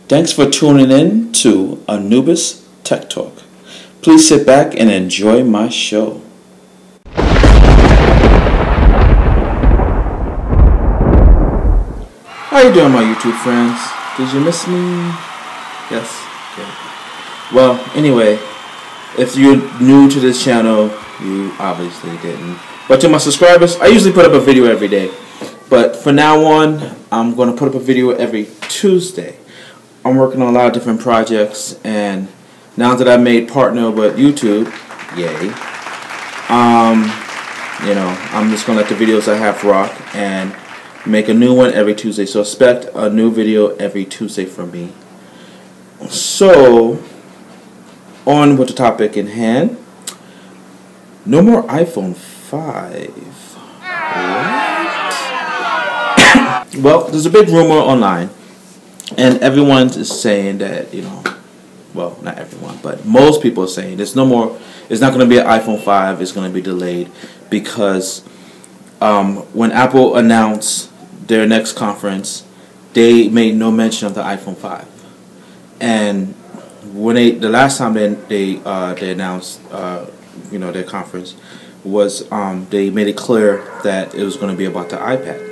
Thanks for tuning in to Anubis Tech Talk. Please sit back and enjoy my show. How you doing, my YouTube friends? Did you miss me? Yes? Okay. Well, anyway, if you're new to this channel, you obviously didn't. But to my subscribers, I usually put up a video every day. But from now on, I'm going to put up a video every Tuesday. I'm working on a lot of different projects, and now that I've made partner with YouTube, yay, you know, I'm just going to let the videos I have rock and make a new one every Tuesday. So expect a new video every Tuesday from me. So, on with the topic in hand. No more iPhone 5. What? Well, there's a big rumor online, and everyone is saying that, you know, well, not everyone, but most people are saying there's no more, it's not going to be an iPhone 5, it's going to be delayed because when Apple announced their next conference, they made no mention of the iPhone 5. And when the last time they announced you know, their conference was they made it clear that it was going to be about the iPad.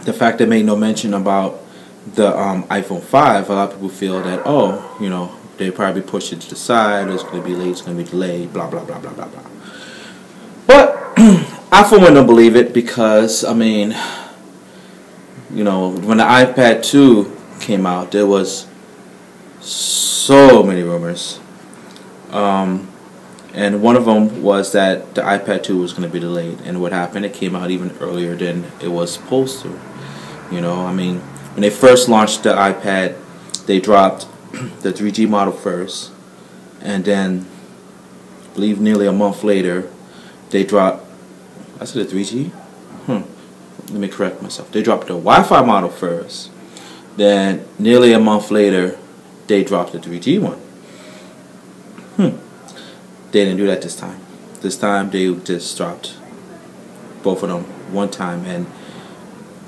The fact they made no mention about the iPhone 5, a lot of people feel that, oh, you know, they probably pushed it to the side, it's going to be late, it's going to be delayed, blah, blah, blah, blah, blah, blah. But I for one don't believe it because, I mean, you know, when the iPad 2 came out, there was so many rumors. And one of them was that the iPad 2 was going to be delayed. And what happened, it came out even earlier than it was supposed to. You know, I mean, when they first launched the iPad, they dropped the 3G model first. And then, I believe nearly a month later, they dropped, I said the 3G? Let me correct myself. They dropped the Wi-Fi model first. Then, nearly a month later, they dropped the 3G one. They didn't do that this time. This time, they just dropped both of them one time. And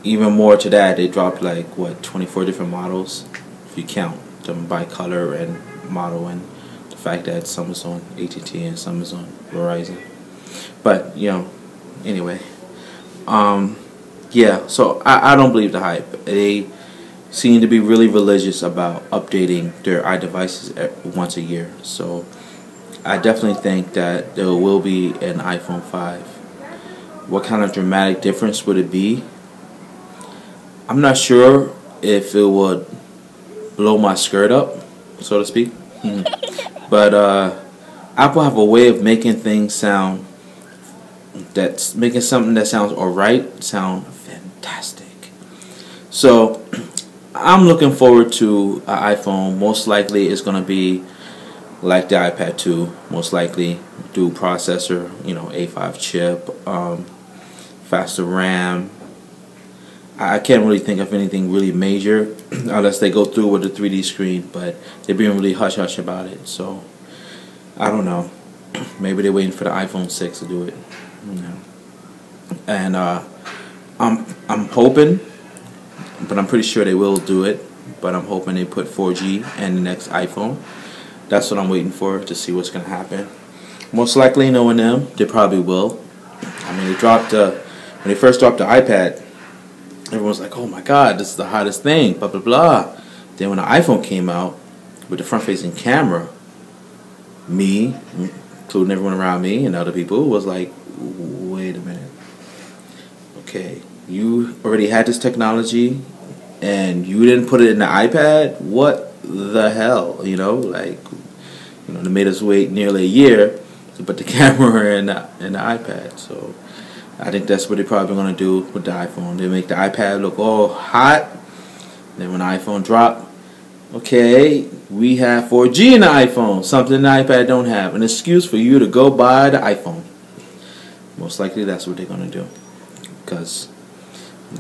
even more to that, they dropped like, what, 24 different models? If you count them by color and model, and the fact that some is on AT&T and some is on Verizon. But, you know, anyway. Yeah, so I don't believe the hype. They seem to be really religious about updating their iDevices once a year. So I definitely think that there will be an iPhone 5. What kind of dramatic difference would it be? I'm not sure if it would blow my skirt up, so to speak. But Apple have a way of making things sound, making something that sounds alright sound fantastic. So I'm looking forward to an iPhone. Most likely it's going to be like the iPad 2, most likely dual processor, you know, A5 chip, faster RAM. I can't really think of anything really major unless they go through with the 3D screen, but they're being really hush-hush about it, so I don't know. Maybe they're waiting for the iPhone 6 to do it. You know. And I'm hoping, but I'm pretty sure they will do it, but I'm hoping they put 4G in the next iPhone. That's what I'm waiting for, to see what's going to happen. Most likely, knowing them, they probably will. I mean, they dropped when they first dropped the iPad, everyone was like, oh my god, this is the hottest thing, blah, blah, blah. Then when the iPhone came out with the front-facing camera, me, including everyone around me and other people, was like, wait a minute. Okay, you already had this technology and you didn't put it in the iPad? What the hell, you know? Like, you know, they made us wait nearly a year to put the camera in the iPad. So I think that's what they're probably going to do with the iPhone. They make the iPad look all hot. Then when the iPhone drop, okay, we have 4G in the iPhone, something the iPad don't have. An excuse for you to go buy the iPhone. Most likely that's what they're going to do. Because,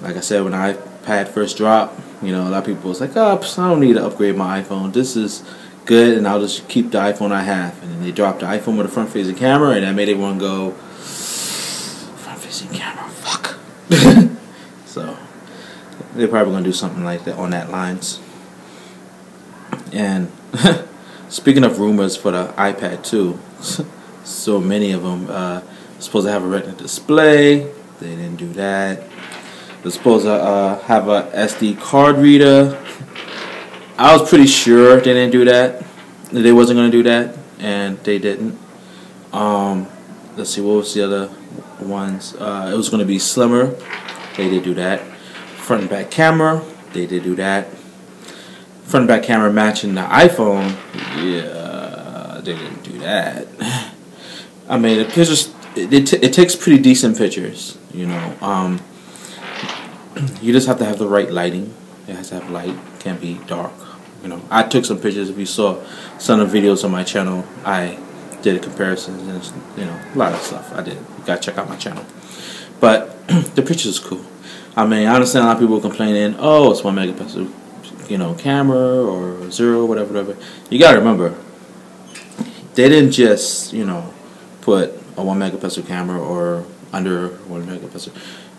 like I said, when the iPad first dropped, you know, a lot of people was like, oh, I don't need to upgrade my iPhone. This is good, and I'll just keep the iPhone I have. And then they dropped the iPhone with a front-facing camera, and that made everyone go, front-facing camera, fuck. So they're probably going to do something like that on that lines. And speaking of rumors for the iPad 2, so many of them supposed to have a Retina display. They didn't do that. They're supposed to have a SD card reader. I was pretty sure they didn't do that. They wasn't going to do that, and they didn't. Let's see, what was the other ones? It was going to be slimmer. They did do that. Front and back camera. They did do that. Front and back camera matching the iPhone. Yeah, they didn't do that. I mean, the pictures, it takes pretty decent pictures, you know. You just have to have the right lighting. It has to have light. It can't be dark. You know, I took some pictures. If you saw some of the videos on my channel, I did comparisons and, you know, a lot of stuff I did. You gotta check out my channel. But the pictures is cool. I mean, I understand a lot of people complaining, oh, it's 1 megapixel, you know, camera or 0, whatever. You gotta remember, they didn't just, you know, put a 1 megapixel camera or under 1 megapixel.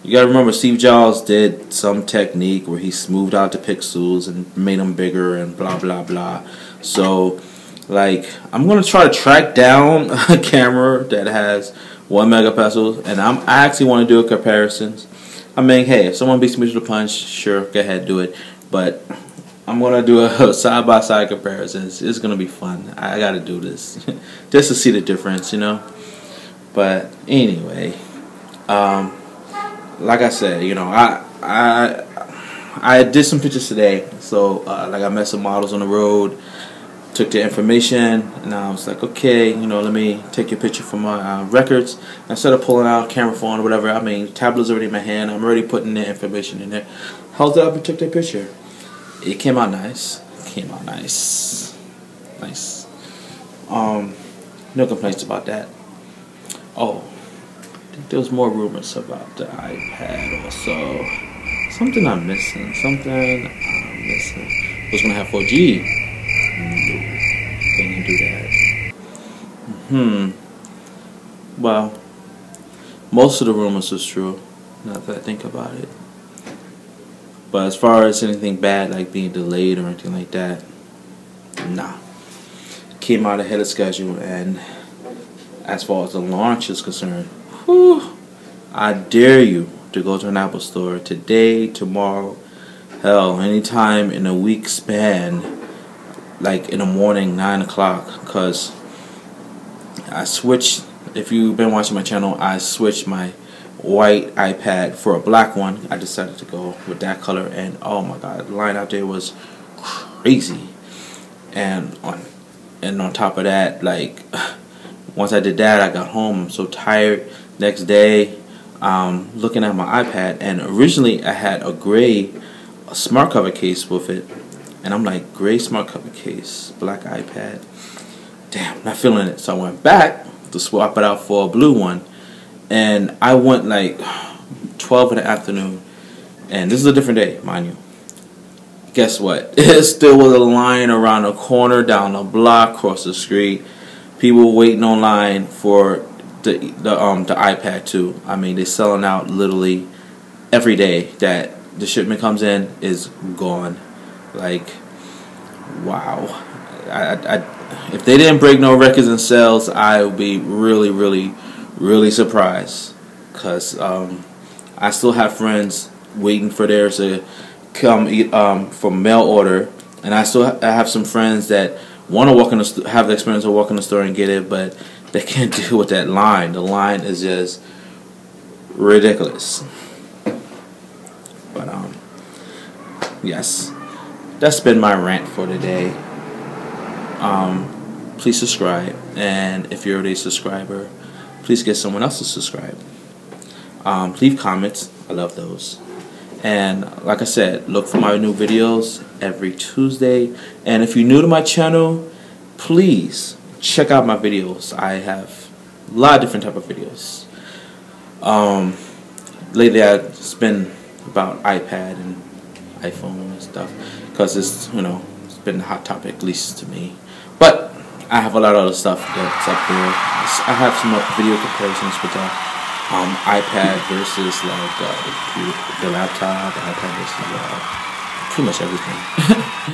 You gotta remember, Steve Jobs did some technique where he smoothed out the pixels and made them bigger and blah blah blah. So, like, I'm gonna try to track down a camera that has 1 megapixel, and I actually want to do a comparisons. I mean, hey, if someone beats me to the punch, sure, go ahead, do it. But I'm gonna do a side-by-side comparisons. It's gonna be fun. I gotta do this just to see the difference, you know. But anyway, like I said, you know, I did some pictures today. So like, I met some models on the road, took their information, and I was like, okay, you know, let me take your picture from my records. Instead of pulling out a camera phone or whatever, I mean, tablet's already in my hand. I'm already putting their information in there. Held it up and took their picture. It came out nice. Nice. No complaints about that. Oh, I think there was more rumors about the iPad also. Something I'm missing. It was gonna have 4G. No, they didn't do that. Well, most of the rumors is true, now that I think about it. But as far as anything bad, like being delayed or anything like that, nah. Came out ahead of schedule, and as far as the launch is concerned, whew, I dare you to go to an Apple store today, tomorrow, hell, anytime in a week span, like in the morning, 9 o'clock, because I switched. If you've been watching my channel, I switched my white iPad for a black one. I decided to go with that color, and oh my god, the line out there was crazy. And on top of that, like, once I did that, I got home, I'm so tired. Next day, looking at my iPad, and originally I had a gray smart cover case with it, and I'm like, gray smart cover case, black iPad, damn, not feeling it. So I went back to swap it out for a blue one, and I went like 12 in the afternoon, and this is a different day, mind you. Guess what? It still was a line around the corner, down the block, across the street. People waiting online for the iPad 2. I mean, they're selling out literally every day that the shipment comes in is gone. Like, wow. If they didn't break no records in sales, I would be really surprised. Because I still have friends waiting for theirs to come for mail order, and I have some friends that want to have the experience of walk in the store and get it, but they can't deal with that line. The line is just ridiculous. But yes, that's been my rant for today. Please subscribe, and if you're already a subscriber, please get someone else to subscribe. Leave comments. I love those. And like I said, look for my new videos every Tuesday. And if you're new to my channel, please check out my videos. I have a lot of different type of videos. Lately I've been about iPad and iPhone and stuff, because it's, you know, it's been a hot topic, at least to me. But I have a lot of other stuff that's up there. I have some video comparisons with the iPad versus like the laptop, the iPad versus pretty much everything.